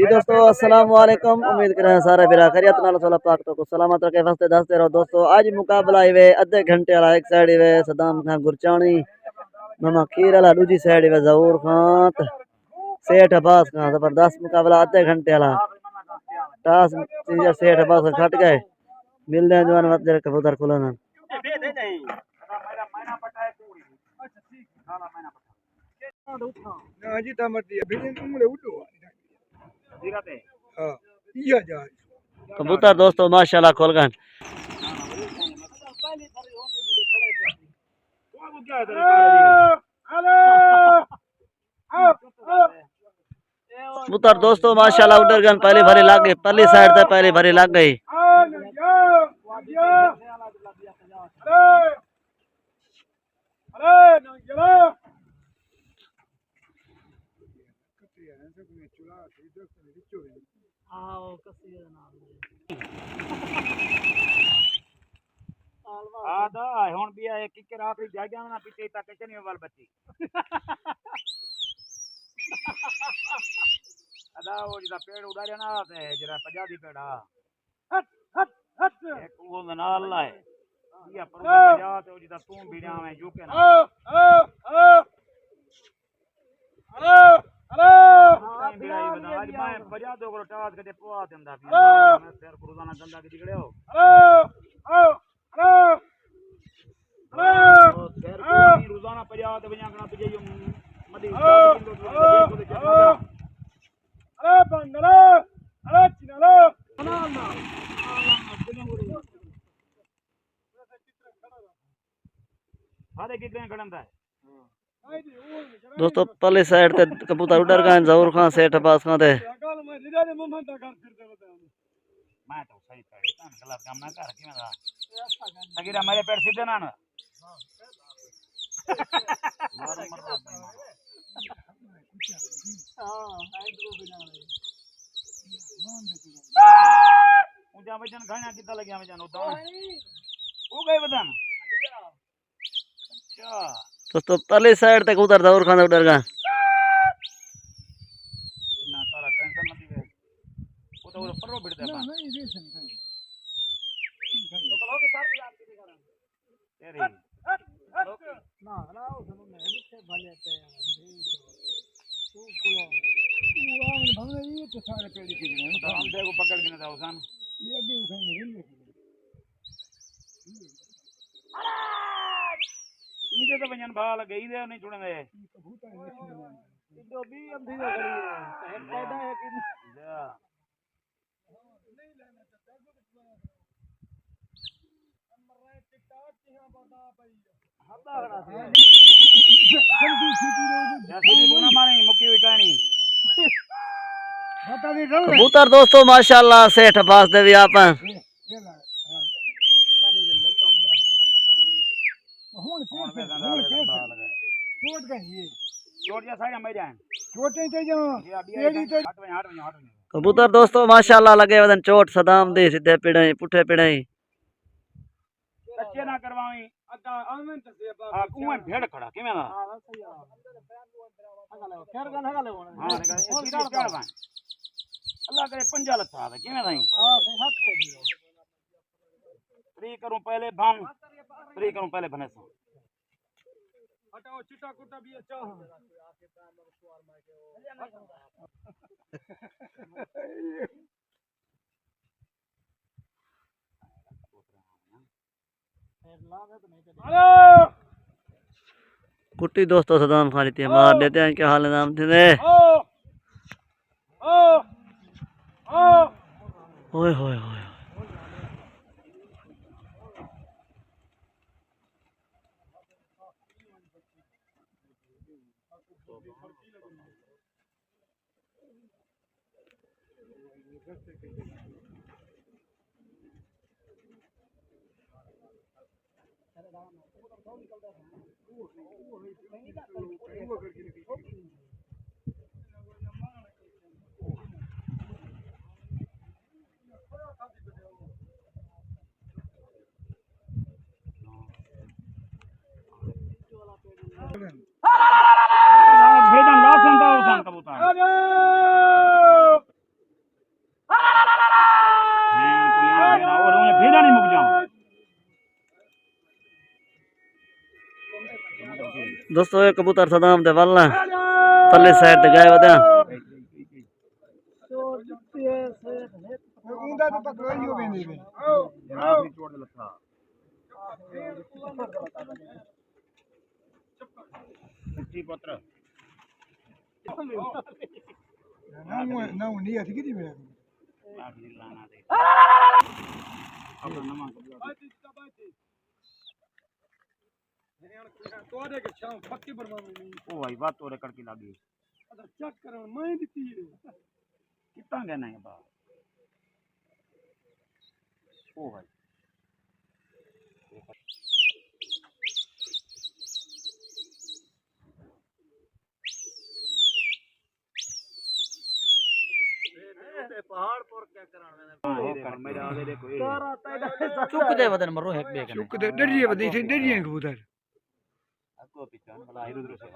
दोस्तों अस्सलाम वालेकुम। उम्मीद कर सारे बिरा खैरियत नाल सोला पाक तो सलामत रखे फस्ते दसते रहो दोस्तों। आज मुकाबला इवे अद्धे घंटे वाला एक साइड इवे सदाम खान गुरचानी मामा खीर वाला दूसरी साइड इवे जहूर खान सेठ अब्बास खान। जबरदस्त मुकाबला अद्धे घंटे वाला टास सेठ अब्बास खट गए। मिलते हैं जवान वक्त जरा कबूतर खुला कबूतर दोस्तों माशाल्लाह खोल गए। कबूतर दोस्तों माशाल्लाह उधर गन पहले भरी लग गई, पहली साइड से पहले भरी लग गई। आदा हुन भी है किकर आखरी जाग्या ना पीछे तक चनी वाल बच्ची अदा वो जिदा पेड़ उड़ाया ना ते जरा 50 दी पेड़ा हट हट हट एक वो नाल है ये पर 50 ते जिदा तू बीड़ा में जुके ना हेलो हेलो आज मैं 50 दो को टास के पवा देंदा मैं फिर रोजाना गंदा के दिखड़े हो रोजाना 50 ते बजा कना तुझे मदी 10 किलो अरे बंगला अरे चिनालो सारे कितने खड़ंदा है दोस्तों पहले साइड ते कबूतर उधर गए जहूर खान सेठ अब्बास खान थे। मैं तो सही कर गलत काम ना कर किवें दा सगीरा मेरे पेड़ सीधे ना मारो मरो ऊंचा वजन घाना कितना लगे वजन उदा हो गए वजन अच्छा दोस्तों पहले साइड ते कबूतर जहूर खान उधर गए। ना सारा टेंशन मत ले वो तो परो बिड़दा है नहीं रीसन तो कलो के साथ याद नहीं करा तेरी ना ना उसने नीचे भले पे तू कुलो वो हमने भंगे ये तो सारे पेड़ी की हम देखो पकड़ के ना था उसान ये भी उठाएंगे नहीं इधर तो बंजन भाल गई दे नहीं छुड़ने कबूतर नहीं जो भी अंधी खड़ी है सहन पैदा है कि जा नहीं लेना मर चिट्टा यहां बता भाई हता खड़ा था जल्दी सीधी रोग या सीधी तू ना मारेंगे मुक्की हुई कहानी बता भी रहो कबूतर दोस्तों माशाल्लाह सेठ अब्बास दे भी आप कबूतर दोस्तों माशाल्लाह लगे वदन चोट सदाम दे सीधे पिड़ाई पुठे पिड़ाई कच्चे ना करवावी अदा आमन से हां कुएं भेड़ खड़ा किवें ना हां सही है खैर गन हगा ले हां सीधा चढ़वा अल्लाह करे पंजा लथा है किवें नहीं हां हक से दियो फ्री करूं पहले भांग फ्री करूं पहले बने सो हटाओ चिटा कुटा भी अच्छा कुट्टी दोस्तों सदाम खान लेती है मार देते हैं क्या हाल है नाम थे ओए होए होए भेजन लासन दा उसान कबूतर मैं नहीं मुक जाऊं दोस्तों ये कबूतर सदाम दे वाला पल्ले साइड ते गए वदा ऊंदा तो पकड़ो ही हो वेंदे वे जनाब भी छोड़ लथा कुच्ची पुत्र ना नहीं आती किदी मेरा आखिरी लाना दे अब नमा तो दे के छाव पक्की बरमावे ओ भाई बात तोरे कड़की लागी अदा चेक करन मैं दिती है कितना कहना है बा ओ भाई पहाड़ पर क्या कराने मेरे आगे देखो चुक दे वदन मरो हेक बे चुक दे डरिए बदी थे डरिए कबूतर आपको पीछे भला इधर से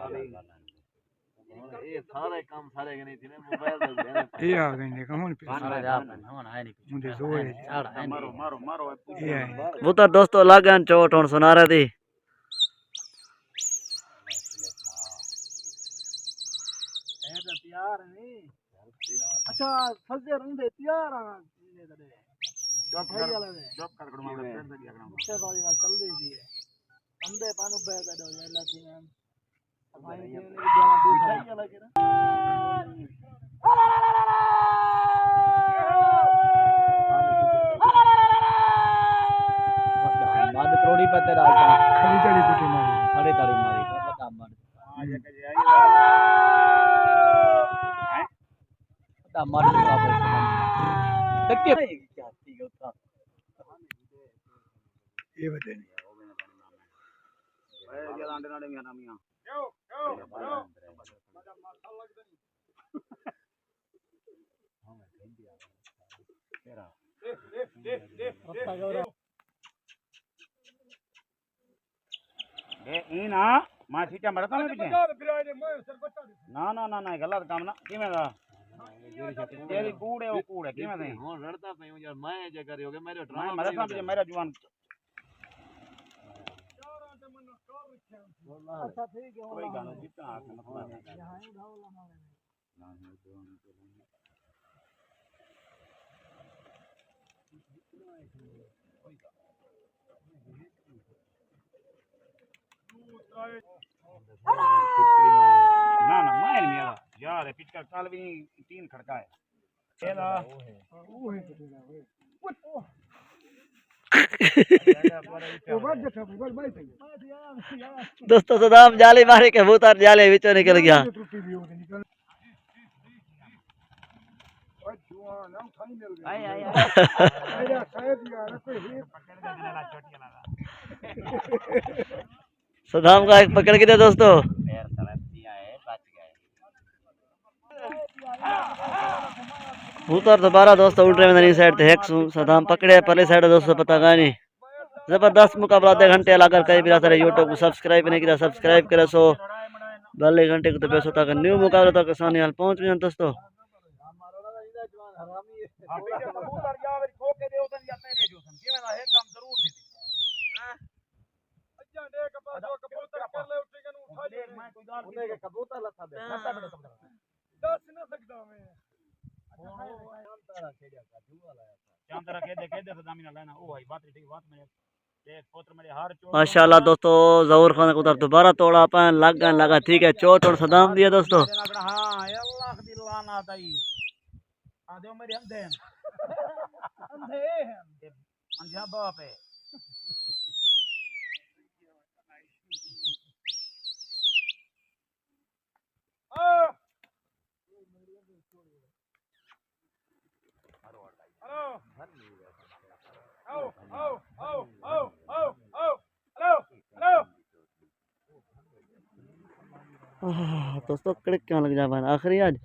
ये सारे काम सारे के नहीं थी ना मोबाइल दे ये आ गए देखो हुन पे सारे आप हम आए नहीं मुझे जोर है छाड़ है मारो मारो मारो ये है वो तो दोस्तों लागन चोट हुन सुना रही थी तैयार नहीं अच्छा फजर रहंदे तैयार आ जॉब कर कड़मा में फ्रेंड से दिया करना मुझसे बारी बात चल रही है अंदे पानो बे का दो ये लाती हैं हमारी ये ने जाना दिखाई चला के ना बाद त्रोड़ी पे तेरा खाली जड़ी कुटी मारी साढ़े ताड़ी मारी बता मार आज के आई बता मार का तक के क्या थी होता ये बता नहीं भाई ये लांडे नाडे में नामिया यो तेरा ए इना मां सीटा मरता ना पीछे ना ना ना ना गलत काम ना किवें दा तेरी कूड़ है वो कूड़ है किवें दे हां लड़ता पे यार मैं जे करियोगे मेरे मैं ड्रामा मरता पीछे मेरा जुआन अच्छा ठीक है कोई गाना जितना आके मतलब यहां ही ढाओ ना ना मार मेरा यार पिचका काल भी तीन खड़का है चला वो है वो बात देखा वो बात है दोस्तों सदाम जाली मारे के कबूतर जाले बीचों निकल गया त्रुटि भी हो गई निकल और जुआन हम खाई मिल गए आई आई अरे शायद यार कोई ही सदाम का एक पकड़ के दे दोस्तों पैर तलप दिया है बच गए कबूतर दोबारा दोस्तों उड़ रहे हैं नहीं साइड थे एक सदाम पकड़े पहले साइड दोस्तों पता का नहीं जबरदस्त मुकाबला आधे घंटे लगा कई भी सारे यूट्यूब को सब्सक्राइब नहीं किया सब्सक्राइब करे सो बेल घंटे को तो पैसों तक न्यू मुकाबला तक आसानी हाल पहुंच गए दोस्तों चांदरा के दे सदामी ना लेना ओ भाई बात ठीक बात में देख पुत्र मेरे हार चोट माशाल्लाह दोस्तों जहूर खान को उधर दोबारा तोड़ा अपन लगा ठीक है चोट और सदाम दिया दोस्तों हां अल्लाह दी लाना ताई आ दे मेरे अंधे अंधे अंधा बाप है दोस्तों कड़क क्या लग जा पाना आखिरी आज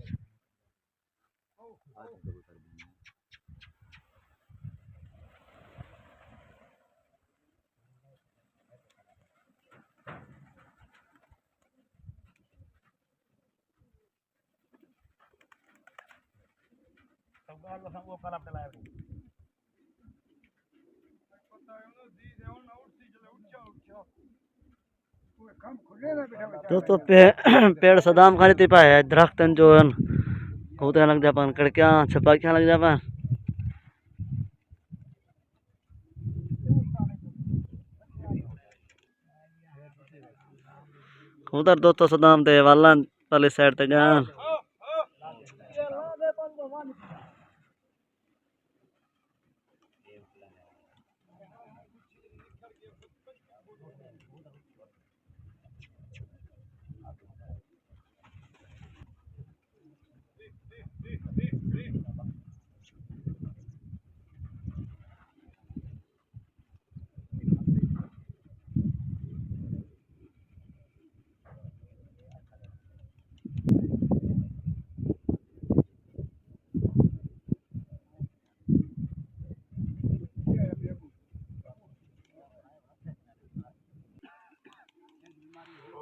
सब गाल वो कल अपने लाए वो काम खुले ना बेटा बेटा दोस्तों पेड़ सदाम खाने ते पाए है दरख्तन जो है कबूतर लग जापान कड़कियां छपाकियां लग जापान कबूतर दोस्तों सदाम ते वाला वाली साइड ते गए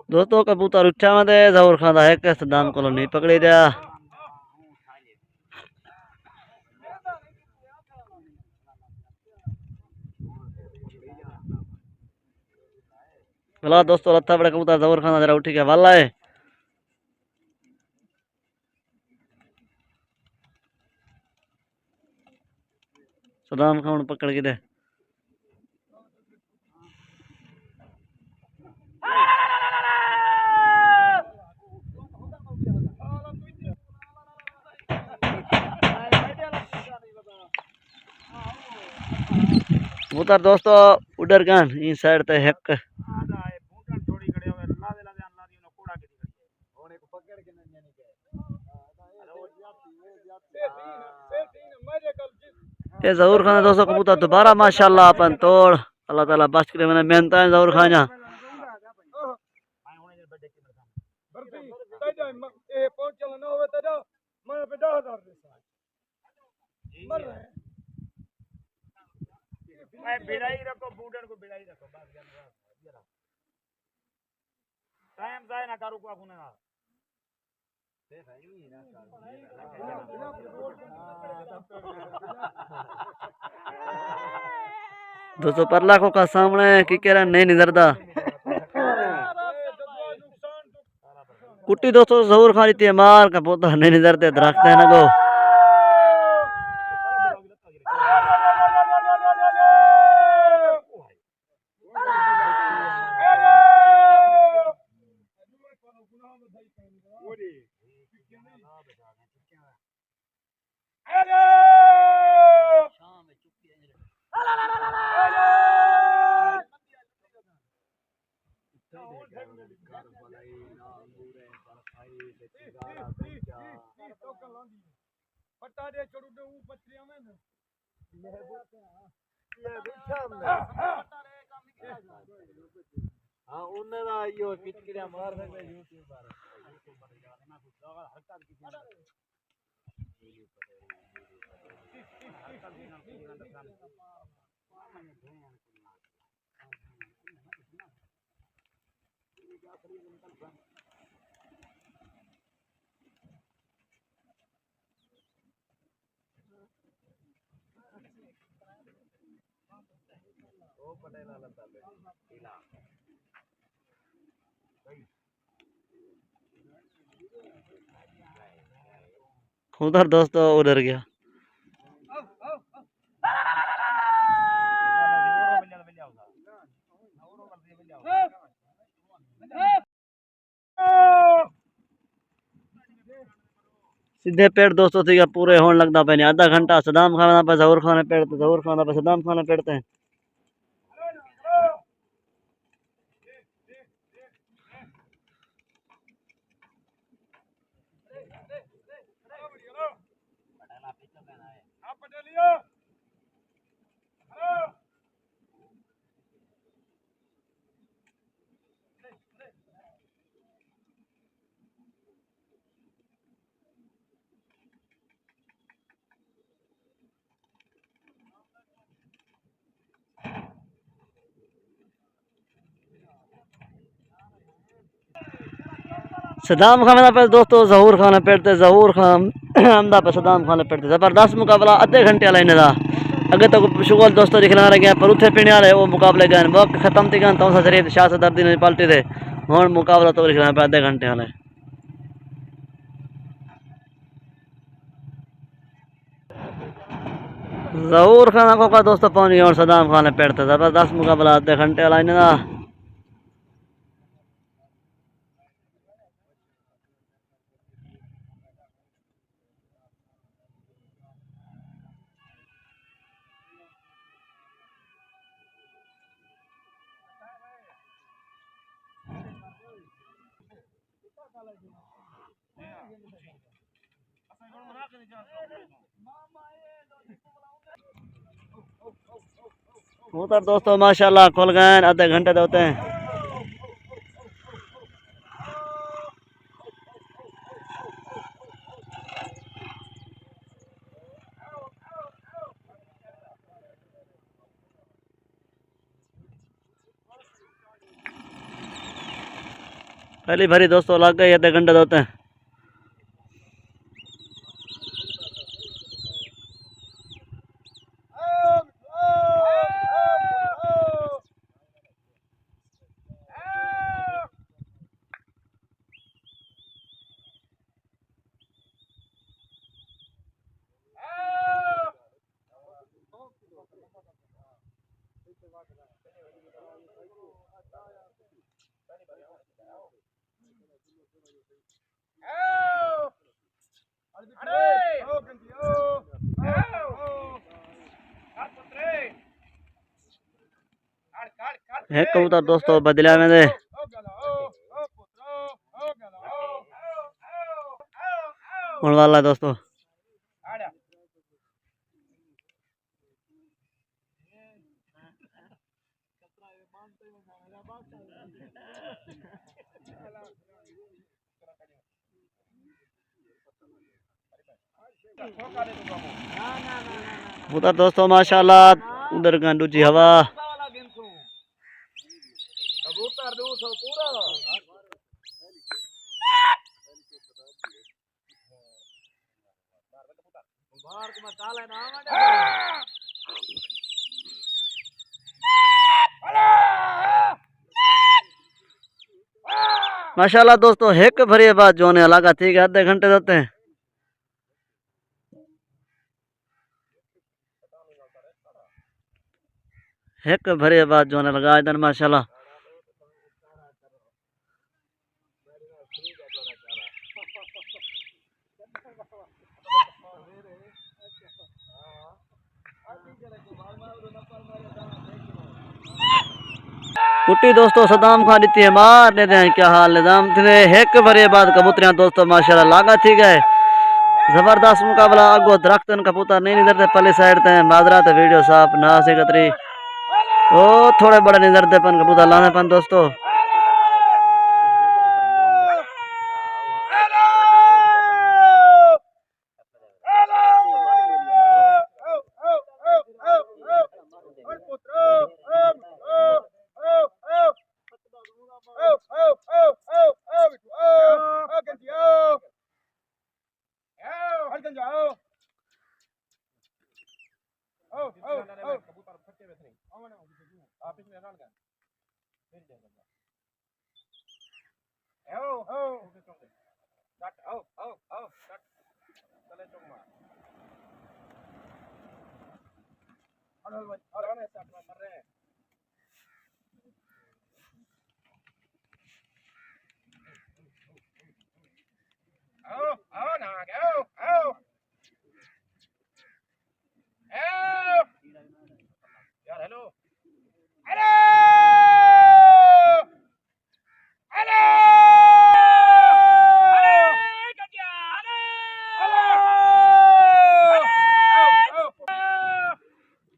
दोस्तों कबूतर उच्चा में दे जरूर खादा है कि सदाम को नहीं पकड़ी दिया चलो दोस्तों लत्था बड़े कबूतर जरूर खाना जरा उठी के वाला है सदाम खान पकड़ के दे कबूतर दोस्तों उधर गन इस साइड ते हेक ये जरूर खाना दोस्तों कबूतर दोबारा माशाल्लाह अपन तोड़ अल्लाह ताला बख्श करे मैंने मेहनत है जरूर खाना भिड़ाई रखो बूढ़न को भिड़ाई रखो बस टाइम जाए ना करू को आपने ना दोस्तों पर लाखों का सामने की कह रहा नहीं निधरता कुट्टी दोस्तों जरूर खा लेती है मार का पोता नहीं निधरते दरख्त है ना गो हाँ उन्हें ना यो किचकिड़िया मार सकते यूट्यूब पर उधर दोस्तों उधर गया सीधे पेड़ दोस्तों थी पूरे होने लगता पे आधा घंटा सदाम खाना पे जहूर खाने पेड़ तो जहूर खाना पे सदाम खाने पेड़ते हैं सदाम खाना पे दोस्तों जहूर खाना पेड़ते जहूर खान हमदा पे सदाम खाना पेड़ते जबरदस्त मुकाबला आधे घंटे वाला इन्हें अगे तो शुगल दोस्तों दिखला रहे पर उथे पीने वाले वो मुकाबले गए वक्त खत्म थी गन तो शरीफ शाह सदर दिन पलटी थे हुन मुकाबला तो दिखला पे आधे घंटे वाले जहूर खान को का दोस्तों पहुंच गया और सदाम खान ने पेड़ते जबरदस्त मुकाबला आधे घंटे वाला इन्हें कबूतर दोस्तों माशाल्लाह खुल गए आधे घंटे होते हैं पहली भरी दोस्तों लग गई आधे घंटे होते हैं एक कबूतर दोस्तों बदलिया में दे होने वाला है दोस्तों कबूतर दोस्तों माशाल्लाह उधर का दूजी हवा माशाल्लाह दोस्तों एक भरी बात जो ने लगा ठीक है आधे घंटे देते हैं एक भरी बात जो ने लगा इधर माशाल्लाह कुट्टी दोस्तों सदाम खान दी है मार लेते हैं क्या हाल निजाम थे एक भरे बाद कबूतरियां दोस्तों माशाल्लाह लागा ठीक है जबरदस्त मुकाबला अगो दरख्तन कबूतर नहीं निधरते पले साइड ते बाजरा ते वीडियो साफ ना से कतरी ओ थोड़े बड़े निधरते पन कबूतर लाने पन दोस्तों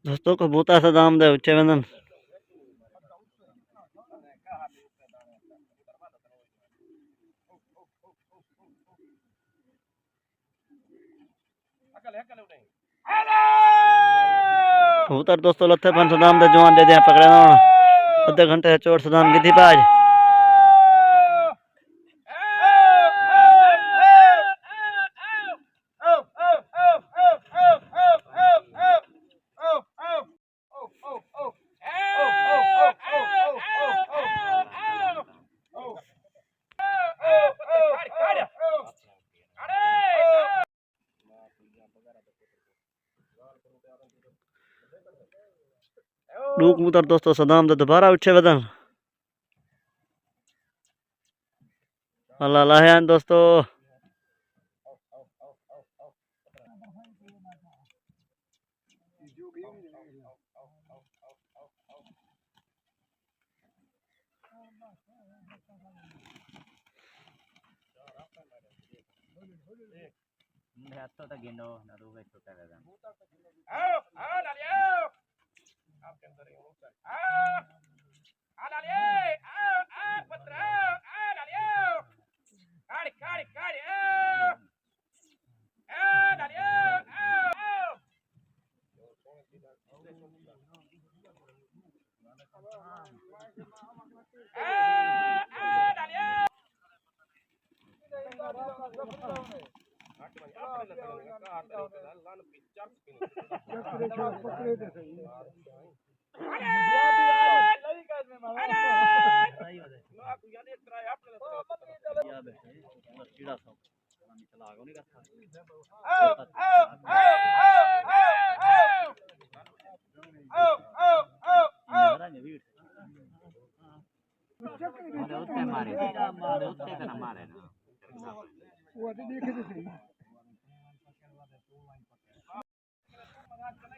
दोस्तों कबूतर सदाम दे उच्चे वंदन कबूतर दोस्तों लथे पन सदाम दे जवान दे दे पकड़े ना आधे घंटे से चोट सदाम की थी पाज दो कबूतर दोस्तों सदाम तो दोबारा उठे वदन अल्लाह लाहयान दोस्तों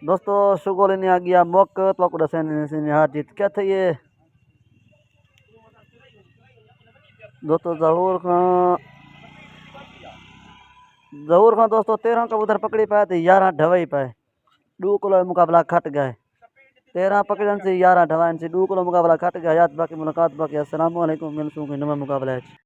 दोस्तों शुगोल ने आ गया मोक तो को दसन ने हार जीत क्या थे ये दोस्तों जहूर खां दोस्तों 13 कबूतर पकड़ी पाए थे 11 ढवाई पाए 2 किलो मुकाबला खट गए 13 पकड़न से 11 ढवाइन से 2 किलो मुकाबला खट गया याद बाकी मुलाकात बाकी अस्सलाम वालेकुम मिलसूं के नवा मुकाबला है।